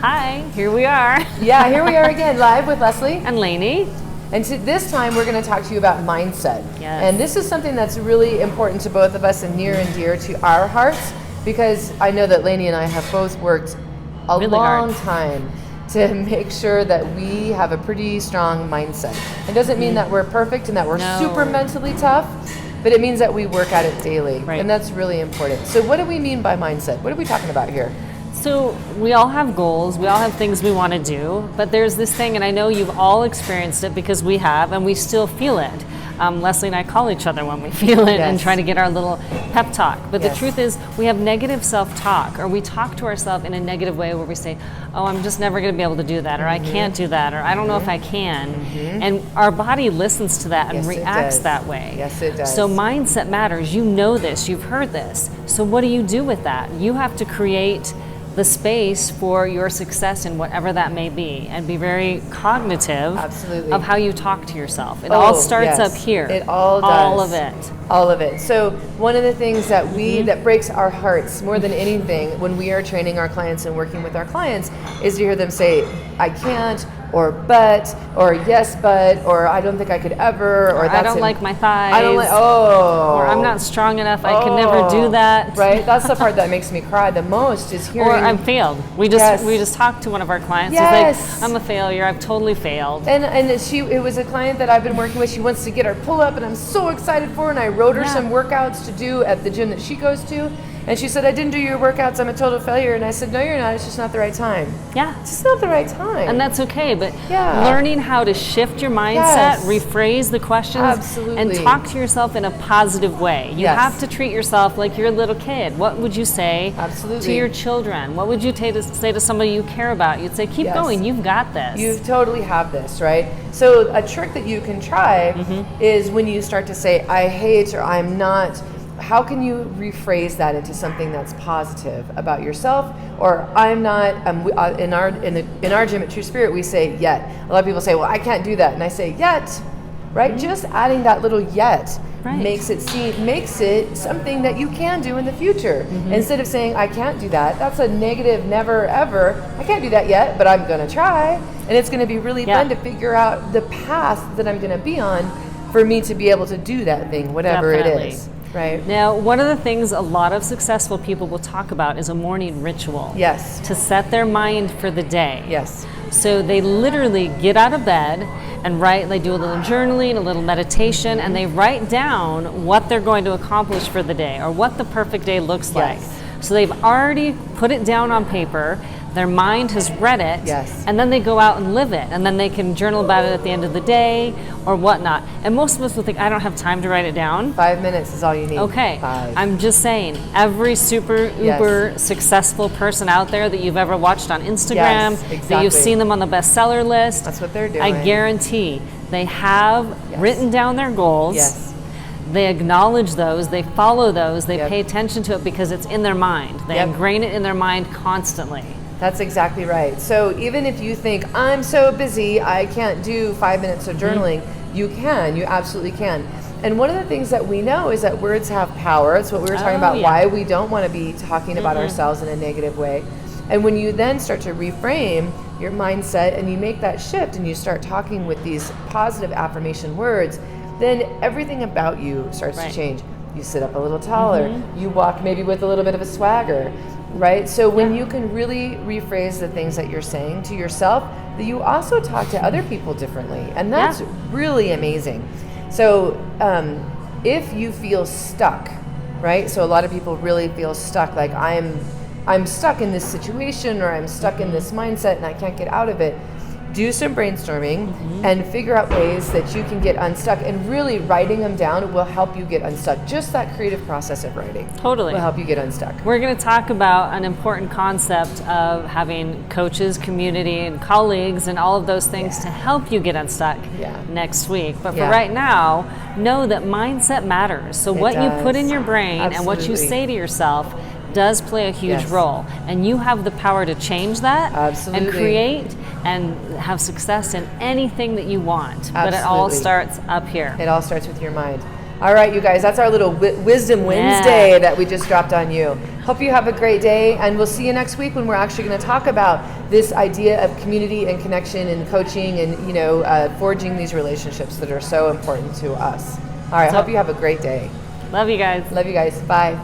Hi, here we are. Yeah, here we are again, live with Leslie. And Laini. And this time we're going to talk to you about mindset. Yes. And this is something that's really important to both of us and near and dear to our hearts, because I know that Laini and I have both worked a really long hard time to make sure that we have a pretty strong mindset. It doesn't mean that we're perfect and that we're super mentally tough, but it means that we work at it daily. Right. And that's really important. So what do we mean by mindset? What are we talking about here? So we all have goals, we all have things we want to do, but there's this thing, and I know you've all experienced it because we have, and we still feel it. Leslie and I call each other when we feel it and try to get our little pep talk. But the truth is, we have negative self-talk, or we talk to ourselves in a negative way where we say, oh, I'm just never going to be able to do that, or I can't do that, or I don't know if I can. And our body listens to that and reacts that way. Yes, it does. So mindset matters. You know this, you've heard this. So what do you do with that? You have to create the space for your success in whatever that may be, and be very cognitive of how you talk to yourself. It all starts up here. It all does. All of it. All of it. So one of the things that that breaks our hearts more than anything when we are training our clients and working with our clients is to hear them say, I can't, or but, or yes but, or I don't think I could ever, or I don't like my thighs. I don't like, or I'm not strong enough, I can never do that. Right? That's the part that makes me cry the most, is hearing. Or I'm failed. We just taltalked to one of our clients who's like, I'm a failure, I've totally failed. And it was a client that I've been working with. She wants to get her pull up, and I'm so excited for her, and I wrote her some workouts to do at the gym that she goes to. And she said, I didn't do your workouts, I'm a total failure. And I said, no, you're not, it's just not the right time. Yeah. It's just not the right time. And that's okay, but learning how to shift your mindset, rephrase the questions, and talk to yourself in a positive way. You have to treat yourself like you're a little kid. What would you say to your children? What would you say to somebody you care about? You'd say, keep going, you've got this. You totally have this, right? So a trick that you can try is when you start to say, I hate, or I'm not, how can you rephrase that into something that's positive about yourself? Or I'm not. In our gym at True Spirit, we say yet. A lot of people say, well, I can't do that, and I say yet, right? Just adding that little yet makes it something that you can do in the future. Instead of saying I can't do that, that's a negative, never ever. I can't do that yet, but I'm gonna try, and it's gonna be really fun to figure out the path that I'm gonna be on for me to be able to do that thing, whatever it is. Right. Now, one of the things a lot of successful people will talk about is a morning ritual. Yes. To set their mind for the day. Yes. So they literally get out of bed and they do a little journaling, a little meditation, and they write down what they're going to accomplish for the day, or what the perfect day looks like. So they've already put it down on paper. Their mind has read it, and then they go out and live it, and then they can journal about it at the end of the day or whatnot. And most of us will think, I don't have time to write it down. 5 minutes is all you need. Okay, I'm just saying, every uber successful person out there that you've ever watched on Instagram, that you've seen them on the bestseller list, that's what they're doing. I guarantee they have written down their goals. They acknowledge those, they follow those, they pay attention to it because it's in their mind. They ingrain it in their mind constantly. That's exactly right. So even if you think, I'm so busy, I can't do 5 minutes of journaling, you can, you absolutely can. And one of the things that we know is that words have power. It's what we were talking about, why we don't want to be talking about ourselves in a negative way. And when you then start to reframe your mindset and you make that shift and you start talking with these positive affirmation words, then everything about you starts to change. You sit up a little taller, you walk maybe with a little bit of a swagger, right? So when you can really rephrase the things that you're saying to yourself, that you also talk to other people differently. And that's really amazing. So if you feel stuck, right? So a lot of people really feel stuck, like I'm stuck in this situation, or I'm stuck in this mindset and I can't get out of it. Do some brainstorming and figure out ways that you can get unstuck, and really writing them down will help you get unstuck. Just that creative process of writing will help you get unstuck. We're going to talk about an important concept of having coaches, community, and colleagues, and all of those things to help you get unstuck next week. But for right now, know that mindset matters. So what you put in your brain and what you say to yourself does play a huge role, and you have the power to change that and create and have success in anything that you want. But it all starts up here. It all starts with your mind. All right, you guys, that's our little Wisdom Wednesday that we just dropped on you. Hope you have a great day, and we'll see you next week when we're actually going to talk about this idea of community and connection and coaching and forging these relationships that are so important to us. All right, hope you have a great day. Love you guys. Love you guys. Bye.